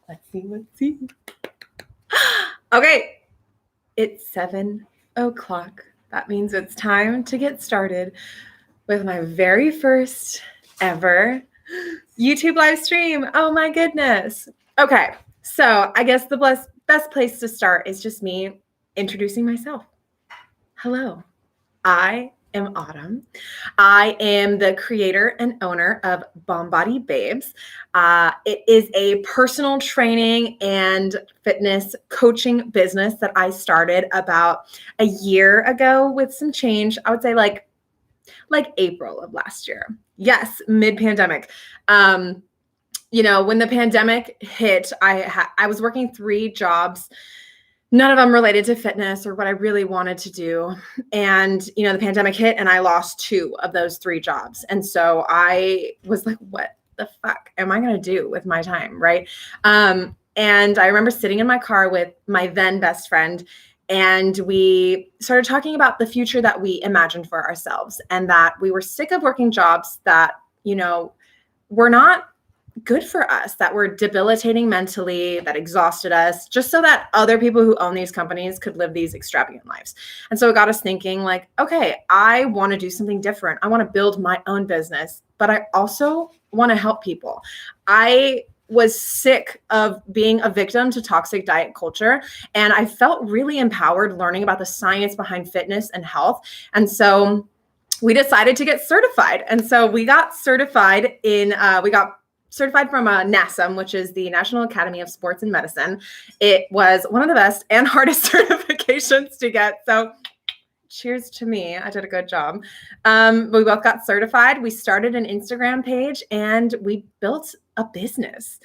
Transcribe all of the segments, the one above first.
Let's see. Okay, it's 7:00. That means it's time to get started with my very first ever YouTube live stream. Oh my goodness. Okay, so I guess the best place to start is just me introducing myself. Hello, I am Autumn. I am the creator and owner of Bomb Body Babes. It is a personal training and fitness coaching business that I started about a year ago with some change. I would say like April of last year. Yes, mid-pandemic. When the pandemic hit, I was working 3 jobs. None of them related to fitness or what I really wanted to do. And, the pandemic hit and I lost 2 of those 3 jobs. And so I was like, what the fuck am I going to do with my time? Right. And I remember sitting in my car with my then best friend, and we started talking about the future that we imagined for ourselves, and that we were sick of working jobs that, were not good for us, that were debilitating mentally, that exhausted us, just so that other people who own these companies could live these extravagant lives. And so it got us thinking like, okay, I want to do something different. I want to build my own business, but I also want to help people. I was sick of being a victim to toxic diet culture, and I felt really empowered learning about the science behind fitness and health. And so we decided to get certified. And so we got certified certified from NASM, which is the National Academy of Sports and Medicine. It was one of the best and hardest certifications to get. So cheers to me. I did a good job. We both got certified. We started an Instagram page and we built a business.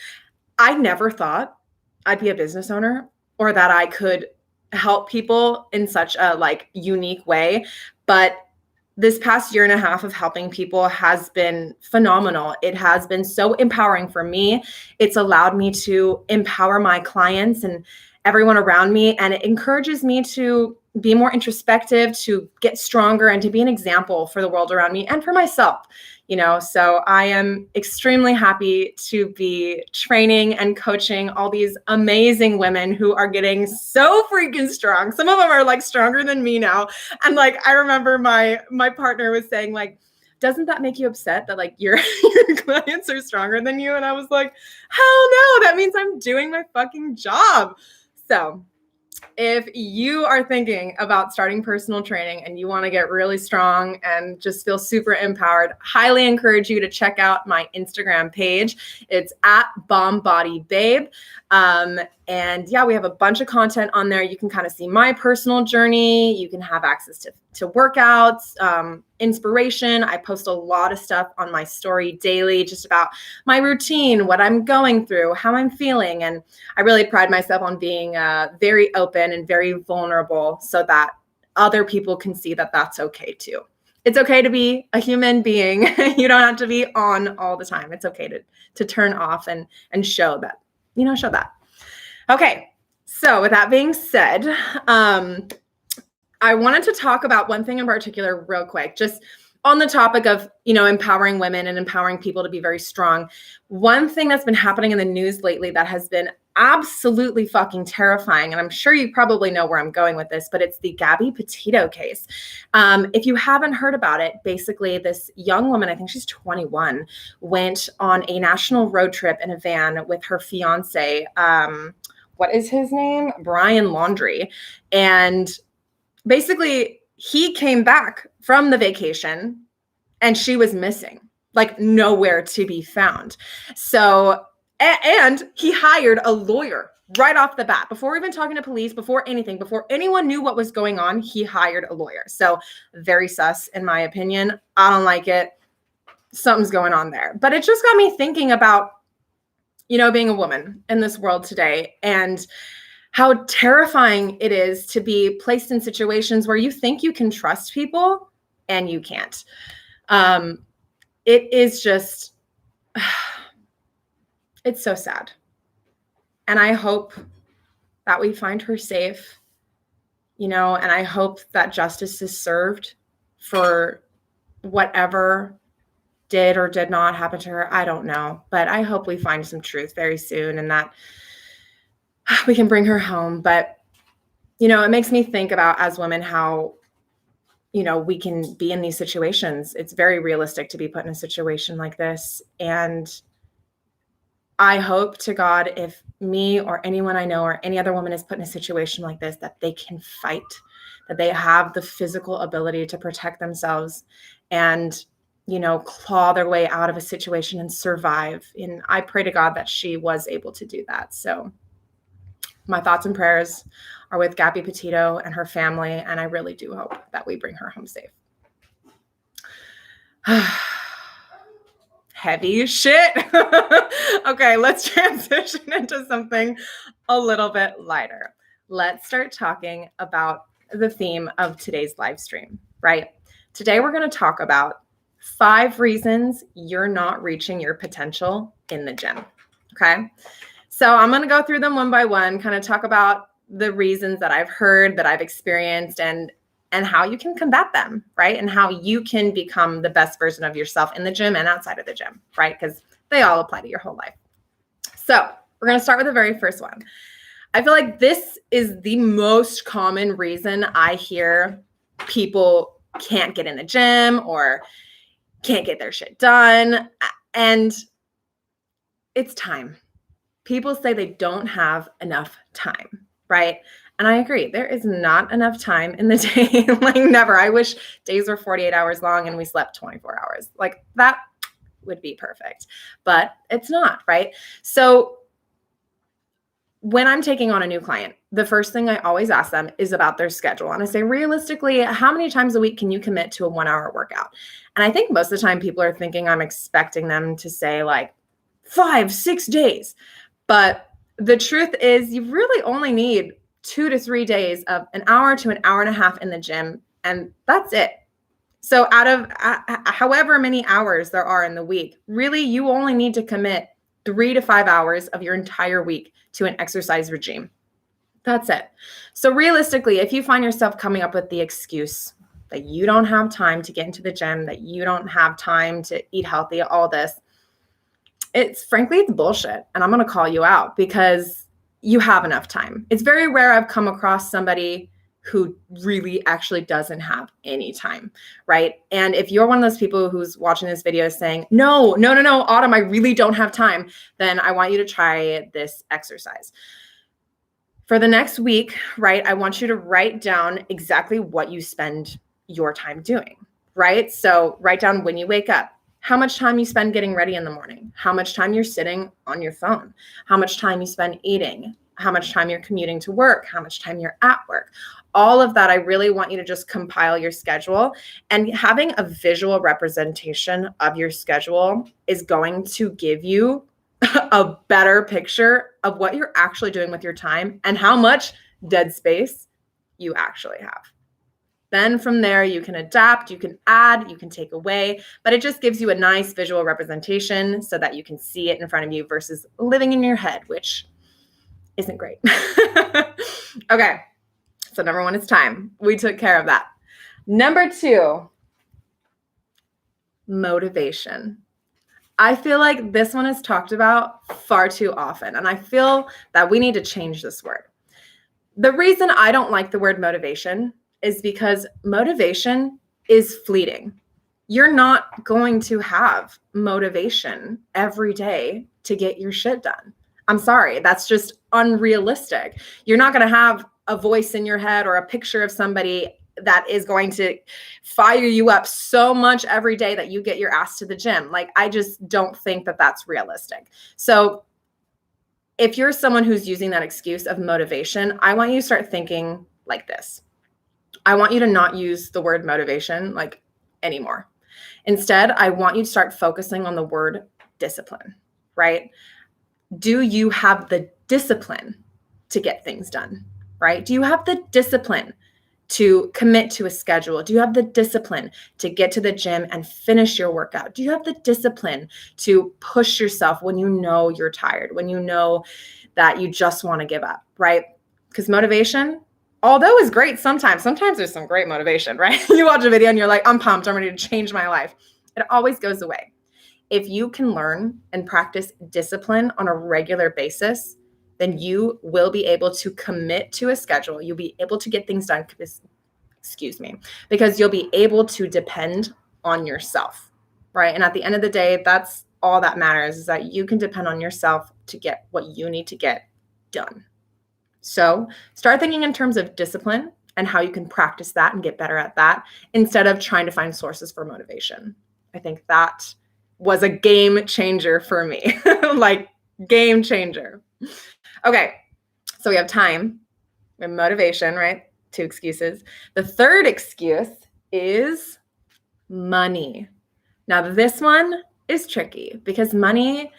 I never thought I'd be a business owner or that I could help people in such a unique way. But this past year and a half of helping people has been phenomenal. It has been so empowering for me. It's allowed me to empower my clients and everyone around me. And it encourages me to be more introspective, to get stronger, and to be an example for the world around me and for myself. So I am extremely happy to be training and coaching all these amazing women who are getting so freaking strong. Some of them are stronger than me now. And I remember my partner was saying doesn't that make you upset that your clients are stronger than you? And I was like, hell no, that means I'm doing my fucking job. So if you are thinking about starting personal training and you want to get really strong and just feel super empowered, highly encourage you to check out my Instagram page. It's at Bomb Body Babe. And yeah, we have a bunch of content on there. You can kind of see my personal journey. You can have access to workouts, inspiration. I post a lot of stuff on my story daily, just about my routine, what I'm going through, how I'm feeling. And I really pride myself on being very open and very vulnerable so that other people can see that that's okay too. It's okay to be a human being. You don't have to be on all the time. It's okay to turn off and show that, show that. Okay. So with that being said, I wanted to talk about one thing in particular real quick, just on the topic of, empowering women and empowering people to be very strong. One thing that's been happening in the news lately that has been absolutely fucking terrifying, and I'm sure you probably know where I'm going with this, but it's the Gabby Petito case. If you haven't heard about it, basically this young woman, I think she's 21, went on a national road trip in a van with her fiance. What is his name? Brian Laundrie. And basically, he came back from the vacation and she was missing, nowhere to be found. So, and he hired a lawyer right off the bat, before even talking to police, before anything, before anyone knew what was going on, he hired a lawyer. So very sus, in my opinion. I don't like it. Something's going on there. But it just got me thinking about, being a woman in this world today and how terrifying it is to be placed in situations where you think you can trust people and you can't. It is just, it's so sad. And I hope that we find her safe, and I hope that justice is served for whatever did or did not happen to her. I don't know, but I hope we find some truth very soon and that we can bring her home. But, it makes me think about, as women, how, we can be in these situations. It's very realistic to be put in a situation like this. And I hope to God, if me or anyone I know or any other woman is put in a situation like this, that they can fight, that they have the physical ability to protect themselves and, claw their way out of a situation and survive. And I pray to God that she was able to do that. So my thoughts and prayers are with Gabby Petito and her family. And I really do hope that we bring her home safe. Heavy shit. Okay, let's transition into something a little bit lighter. Let's start talking about the theme of today's live stream, right? Today, we're going to talk about 5 reasons you're not reaching your potential in the gym. Okay. So I'm going to go through them one by one, kind of talk about the reasons that I've heard, that I've experienced, and how you can combat them, right? And how you can become the best version of yourself in the gym and outside of the gym, right? Because they all apply to your whole life. So we're going to start with the very first one. I feel like this is the most common reason I hear people can't get in the gym or can't get their shit done. And it's time. People say they don't have enough time, right? And I agree. There is not enough time in the day. Like, never. I wish days were 48 hours long and we slept 24 hours. Like, that would be perfect. But it's not, right? So when I'm taking on a new client, the first thing I always ask them is about their schedule. And I say, realistically, how many times a week can you commit to a 1-hour workout? And I think most of the time people are thinking I'm expecting them to say like 5-6 days. But the truth is, you really only need 2 to 3 days of an hour to an hour and a half in the gym, and that's it. So out of however many hours there are in the week, really you only need to commit 3 to 5 hours of your entire week to an exercise regime. That's it. So realistically, if you find yourself coming up with the excuse that you don't have time to get into the gym, that you don't have time to eat healthy, all this, it's bullshit. And I'm going to call you out because you have enough time. It's very rare I've come across somebody who really actually doesn't have any time, right? And if you're one of those people who's watching this video saying, no, Autumn, I really don't have time, then I want you to try this exercise. For the next week, right, I want you to write down exactly what you spend your time doing, right? So write down when you wake up, how much time you spend getting ready in the morning, how much time you're sitting on your phone, how much time you spend eating, how much time you're commuting to work, how much time you're at work. All of that, I really want you to just compile your schedule, and having a visual representation of your schedule is going to give you a better picture of what you're actually doing with your time and how much dead space you actually have. Then from there, you can adapt, you can add, you can take away, but it just gives you a nice visual representation so that you can see it in front of you versus living in your head, which isn't great. Okay. So number 1 is time. We took care of that. Number 2, motivation. I feel like this one is talked about far too often, and I feel that we need to change this word. The reason I don't like the word motivation is because motivation is fleeting. You're not going to have motivation every day to get your shit done. I'm sorry, that's just unrealistic. You're not going to have a voice in your head or a picture of somebody that is going to fire you up so much every day that you get your ass to the gym. Like, I just don't think that that's realistic. So if you're someone who's using that excuse of motivation, I want you to start thinking like this. I want you to not use the word motivation like anymore. Instead, I want you to start focusing on the word discipline, right? Do you have the discipline to get things done, right? Do you have the discipline to commit to a schedule? Do you have the discipline to get to the gym and finish your workout? Do you have the discipline to push yourself when you know you're tired, when you know that you just want to give up, right? Because motivation, although is great sometimes there's some great motivation, right? You watch a video and you're like, I'm pumped, I'm ready to change my life. It always goes away. If you can learn and practice discipline on a regular basis, then you will be able to commit to a schedule. You'll be able to get things done, because you'll be able to depend on yourself, right? And at the end of the day, that's all that matters, is that you can depend on yourself to get what you need to get done. So start thinking in terms of discipline and how you can practice that and get better at that instead of trying to find sources for motivation. I think that was a game changer for me, like game changer. Okay, so we have time, we have motivation, right? 2 excuses. The third excuse is money. Now, this one is tricky because money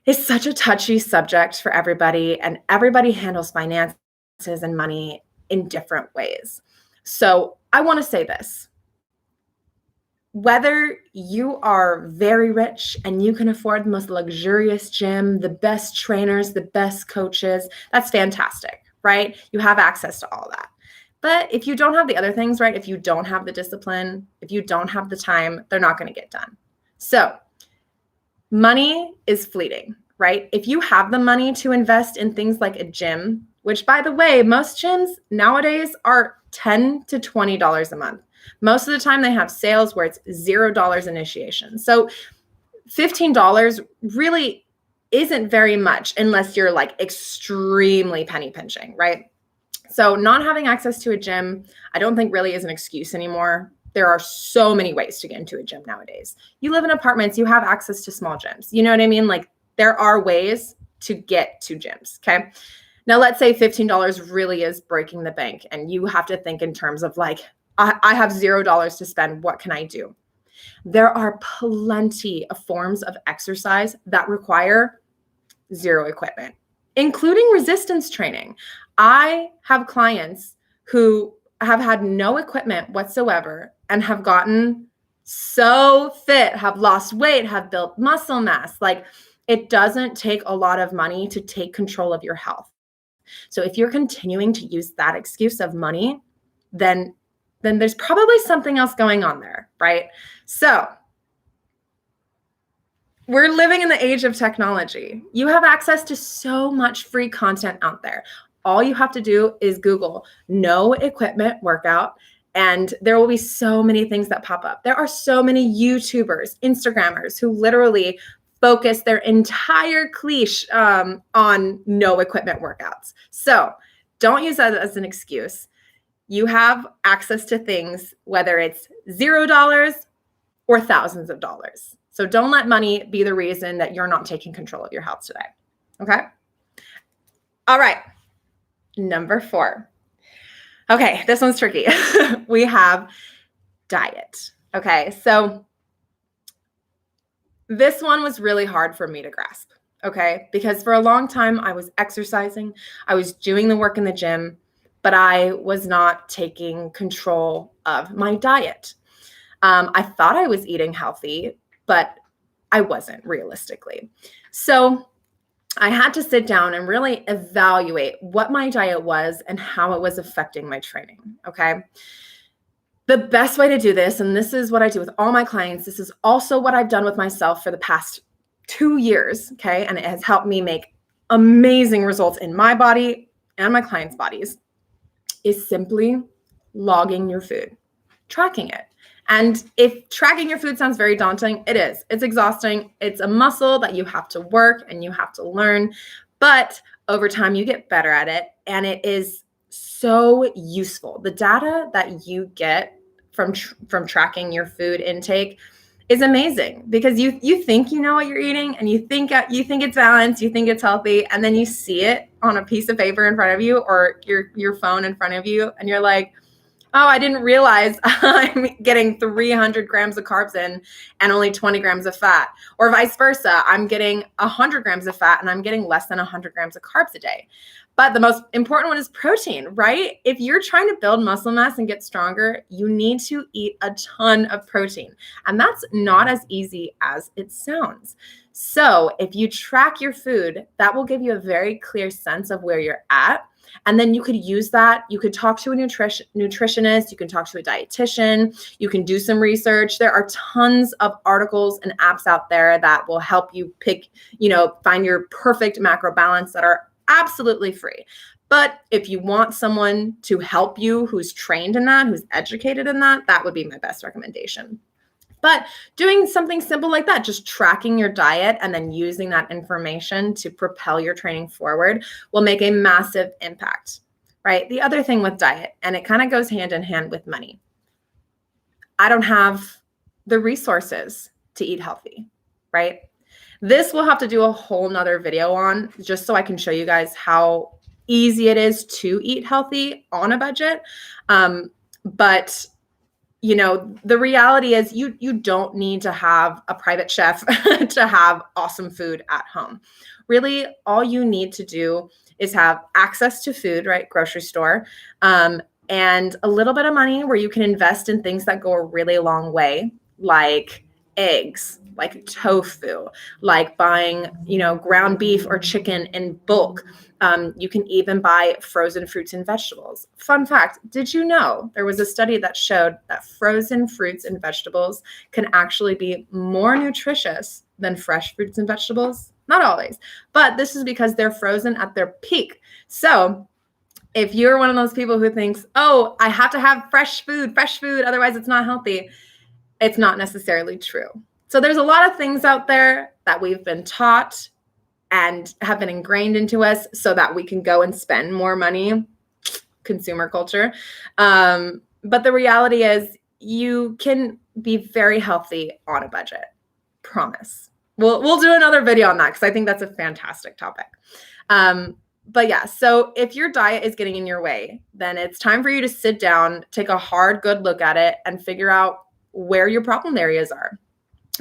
is such a touchy subject for everybody, and everybody handles finances and money in different ways. So I want to say this. Whether you are very rich and you can afford the most luxurious gym, the best trainers, the best coaches, that's fantastic, right? You have access to all that. But if you don't have the other things, right? If you don't have the discipline, if you don't have the time, they're not going to get done. So money is fleeting, right? If you have the money to invest in things like a gym, which by the way, most gyms nowadays are $10 to $20 a month. Most of the time they have sales where it's $0 initiation. So $15 really isn't very much unless you're like extremely penny pinching, right? So not having access to a gym, I don't think really is an excuse anymore. There are so many ways to get into a gym nowadays. You live in apartments, you have access to small gyms. You know what I mean? Like there are ways to get to gyms, okay? Now let's say $15 really is breaking the bank and you have to think in terms of like, I have $0 to spend, what can I do? There are plenty of forms of exercise that require zero equipment, including resistance training. I have clients who have had no equipment whatsoever and have gotten so fit, have lost weight, have built muscle mass. Like it doesn't take a lot of money to take control of your health. So if you're continuing to use that excuse of money, then there's probably something else going on there, right? So we're living in the age of technology. You have access to so much free content out there. All you have to do is Google no equipment workout, and there will be so many things that pop up. There are so many YouTubers, Instagrammers who literally focus their entire cliche on no equipment workouts. So don't use that as an excuse. You have access to things, whether it's $0 or thousands of dollars. So don't let money be the reason that you're not taking control of your health today. Okay? All right. Number 4. Okay, this one's tricky. We have diet. Okay, so this one was really hard for me to grasp. Okay, because for a long time I was exercising, I was doing the work in the gym, but I was not taking control of my diet. I thought I was eating healthy, but I wasn't realistically. So I had to sit down and really evaluate what my diet was and how it was affecting my training, okay? The best way to do this, and this is what I do with all my clients, this is also what I've done with myself for the past 2 years, okay? And it has helped me make amazing results in my body and my clients' bodies, is simply logging your food, tracking it. And if tracking your food sounds very daunting, it is. It's exhausting. It's a muscle that you have to work and you have to learn. But over time, you get better at it. And it is so useful. The data that you get from tracking your food intake is amazing because you think you know what you're eating and you think it's balanced, you think it's healthy, and then you see it on a piece of paper in front of you or your phone in front of you, and you're like, oh, I didn't realize I'm getting 300 grams of carbs in and only 20 grams of fat. Or vice versa, I'm getting 100 grams of fat and I'm getting less than 100 grams of carbs a day. But the most important one is protein, right? If you're trying to build muscle mass and get stronger, you need to eat a ton of protein. And that's not as easy as it sounds. So if you track your food, that will give you a very clear sense of where you're at. And then you could use that. You could talk to a nutritionist. You can talk to a dietitian. You can do some research. There are tons of articles and apps out there that will help you find your perfect macro balance that are absolutely free. But if you want someone to help you who's trained in that, who's educated in that, that would be my best recommendation. But doing something simple like that, just tracking your diet and then using that information to propel your training forward will make a massive impact, right? The other thing with diet, and it kind of goes hand in hand with money. I don't have the resources to eat healthy, right? This we'll have to do a whole nother video on, just so I can show you guys how easy it is to eat healthy on a budget. But you know, the reality is you don't need to have a private chef to have awesome food at home. Really, all you need to do is have access to food, right? Grocery store, and a little bit of money where you can invest in things that go a really long way, like eggs, like tofu, like buying, you know, ground beef or chicken in bulk. You can even buy frozen fruits and vegetables. Fun fact, did you know there was a study that showed that frozen fruits and vegetables can actually be more nutritious than fresh fruits and vegetables? Not always, but this is because they're frozen at their peak. So if you're one of those people who thinks, oh, I have to have fresh food, otherwise it's not healthy, it's not necessarily true. So there's a lot of things out there that we've been taught and have been ingrained into us so that we can go and spend more money, consumer culture. But the reality is you can be very healthy on a budget, promise. We'll do another video on that because I think that's a fantastic topic. But yeah, so if your diet is getting in your way, then it's time for you to sit down, take a hard, good look at it and figure out where your problem areas are.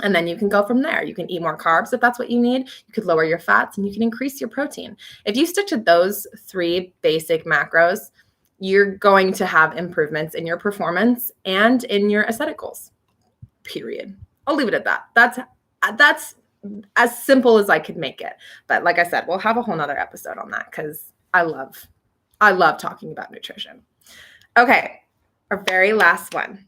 And then you can go from there. You can eat more carbs if that's what you need. You could lower your fats and you can increase your protein. If you stick to those 3 basic macros, you're going to have improvements in your performance and in your aesthetic goals, period. I'll leave it at that. That's as simple as I could make it. But like I said, we'll have a whole nother episode on that because I love talking about nutrition. Okay, our very last one.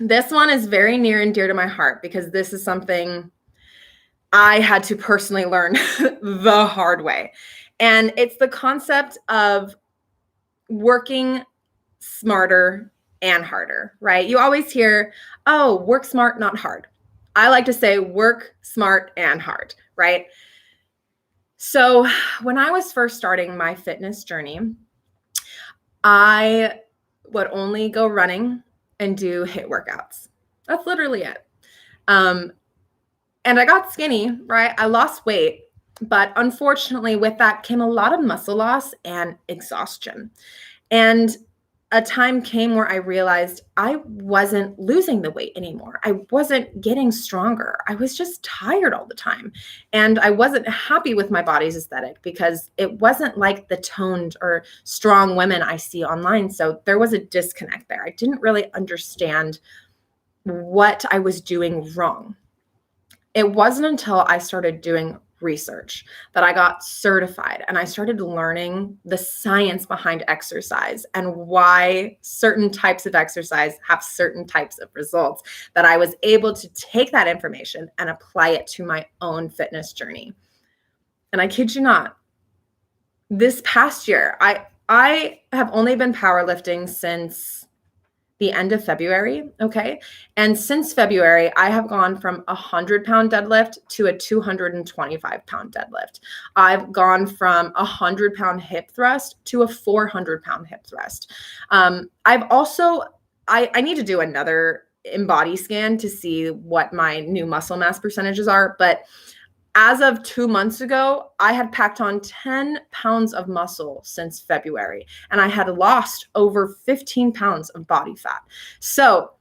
This one is very near and dear to my heart because this is something I had to personally learn the hard way. And it's the concept of working smarter and harder, right? You always hear, oh, work smart, not hard. I like to say work smart and hard, right? So when I was first starting my fitness journey, I would only go running and do HIIT workouts. That's literally it. And I got skinny, right? I lost weight, but unfortunately with that came a lot of muscle loss and exhaustion. And a time came where I realized I wasn't losing the weight anymore. I wasn't getting stronger. I was just tired all the time. And I wasn't happy with my body's aesthetic because it wasn't like the toned or strong women I see online. So there was a disconnect there. I didn't really understand what I was doing wrong. It wasn't until I started doing research that I got certified and I started learning the science behind exercise and why certain types of exercise have certain types of results, that I was able to take that information and apply it to my own fitness journey. And I kid you not, this past year, I have only been powerlifting since the end of February. Okay. And since February, I have gone from a 100-pound deadlift to a 225-pound deadlift. I've gone from a 100-pound hip thrust to a 400-pound hip thrust. I've also, I need to do another InBody scan to see what my new muscle mass percentages are. But as of 2 months ago, I had packed on 10 pounds of muscle since February, and I had lost over 15 pounds of body fat. So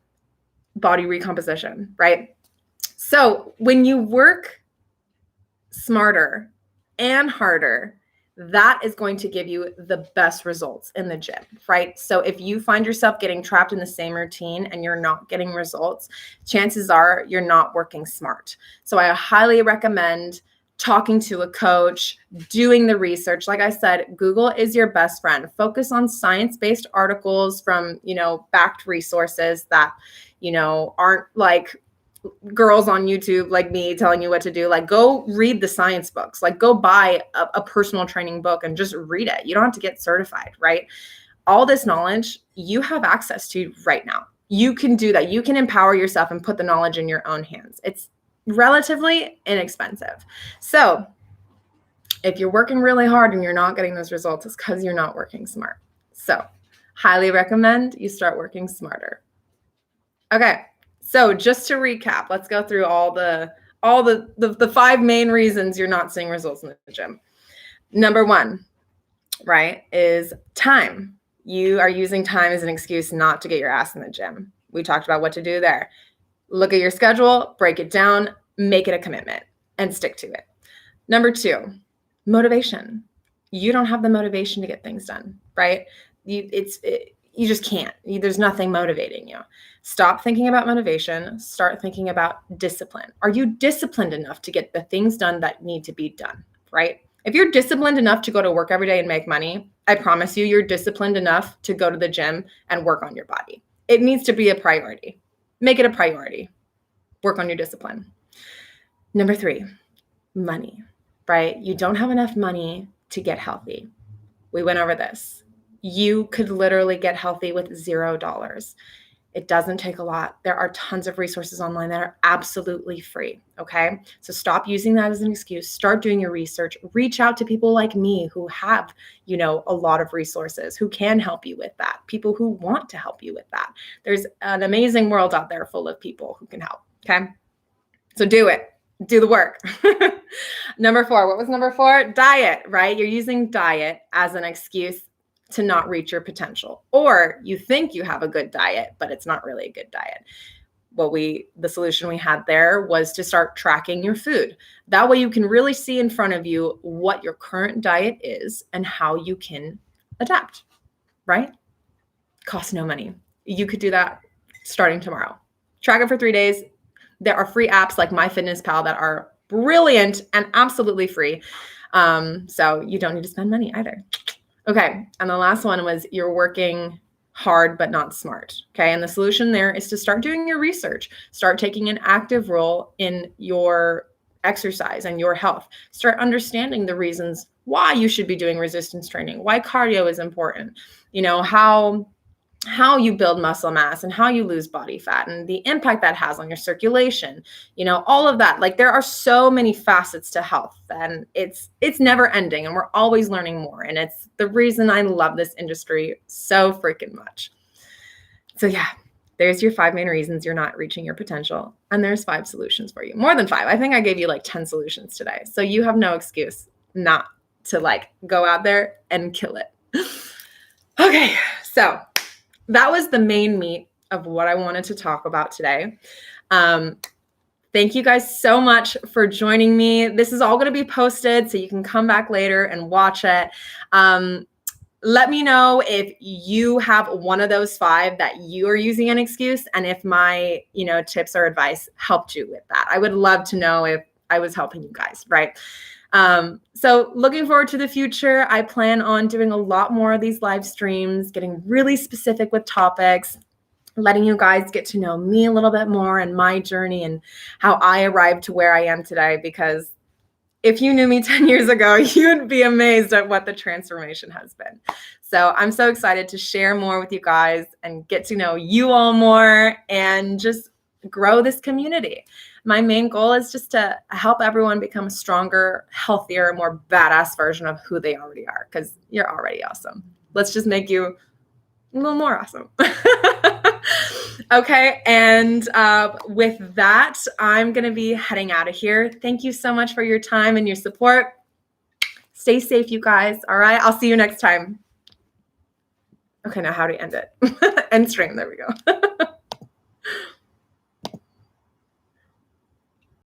body recomposition, right? So when you work smarter and harder, that is going to give you the best results in the gym, right? So if you find yourself getting trapped in the same routine and you're not getting results, chances are you're not working smart. So I highly recommend talking to a coach, doing the research. Like I said, Google is your best friend. Focus on science-based articles from, backed resources that, aren't like girls on YouTube like me telling you what to do. Like, go read the science books. Like, go buy a personal training book and just read it. You don't have to get certified, right? All this knowledge you have access to right now. You can do that. You can empower yourself and put the knowledge in your own hands. It's relatively inexpensive. So if you're working really hard and you're not getting those results, it's because you're not working smart. So highly recommend you start working smarter. Okay. So just to recap, let's go through all the 5 main reasons you're not seeing results in the gym. Number 1, right, is time. You are using time as an excuse not to get your ass in the gym. We talked about what to do there. Look at your schedule, break it down, make it a commitment, and stick to it. Number 2, motivation. You don't have the motivation to get things done, right? You just can't. There's nothing motivating you. Stop thinking about motivation. Start thinking about discipline. Are you disciplined enough to get the things done that need to be done, right? If you're disciplined enough to go to work every day and make money, I promise you, you're disciplined enough to go to the gym and work on your body. It needs to be a priority. Make it a priority. Work on your discipline. Number 3, money, right? You don't have enough money to get healthy. We went over this. You could literally get healthy with $0. It doesn't take a lot. There are tons of resources online that are absolutely free. Okay. So stop using that as an excuse. Start doing your research. Reach out to people like me who have, a lot of resources, who can help you with that. People who want to help you with that. There's an amazing world out there full of people who can help. Okay. So do it. Do the work. Number 4. What was number 4? Diet, right? You're using diet as an excuse to not reach your potential, or you think you have a good diet, but it's not really a good diet. The solution we had there was to start tracking your food. That way you can really see in front of you what your current diet is and how you can adapt, right? Costs no money. You could do that starting tomorrow. Track it for 3 days. There are free apps like MyFitnessPal that are brilliant and absolutely free. So you don't need to spend money either. Okay. And the last one was you're working hard, but not smart. Okay. And the solution there is to start doing your research, start taking an active role in your exercise and your health, start understanding the reasons why you should be doing resistance training, why cardio is important, how you build muscle mass and how you lose body fat and the impact that has on your circulation, all of that. Like, there are so many facets to health, and it's never ending, and we're always learning more. And it's the reason I love this industry so freaking much. So yeah, there's your 5 main reasons you're not reaching your potential. And there's 5 solutions for you. More than 5. I think I gave you like 10 solutions today. So you have no excuse not to go out there and kill it. Okay. So that was the main meat of what I wanted to talk about today. Thank you guys so much for joining me. This is all going to be posted, so you can come back later and watch it. Let me know if you have one of those 5 that you are using an excuse, and if my, tips or advice helped you with that. I would love to know if I was helping you guys, right? So looking forward to the future. I plan on doing a lot more of these live streams, getting really specific with topics, letting you guys get to know me a little bit more and my journey and how I arrived to where I am today. Because if you knew me 10 years ago, you'd be amazed at what the transformation has been. So I'm so excited to share more with you guys and get to know you all more and just grow this community. My main goal is just to help everyone become a stronger, healthier, more badass version of who they already are, because you're already awesome. Let's just make you a little more awesome. Okay. And with that, I'm going to be heading out of here. Thank you so much for your time and your support. Stay safe, you guys. All right. I'll see you next time. Okay. Now how do you end it? End stream. There we go.